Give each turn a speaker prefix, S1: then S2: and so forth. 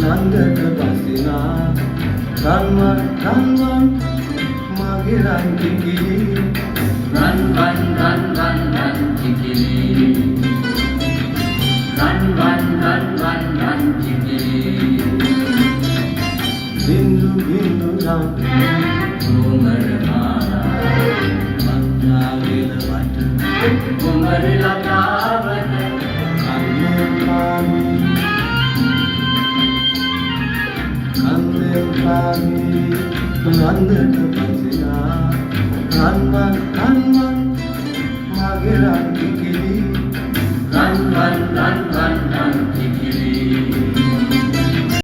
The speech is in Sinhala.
S1: නන්දට බසිනා රන්වන් රන්වන් මගේ රන් කිකිලි
S2: රන්වන් රන්වන් රන් කිකිලි රන්වන් රන්වන් රන් කිකිලි
S1: බින්දු බින්දු රන්
S2: කුමර මාලා
S1: මන්දාවිල වට
S2: කුමර ලතාවත
S1: කන්නේ පාමි කන්නේ පාමි නන්දට බසිනා රන්වන් රන්වන් මගේ රන් කිකිලි
S2: රන්වන් රන්වන් රන් කිකිලි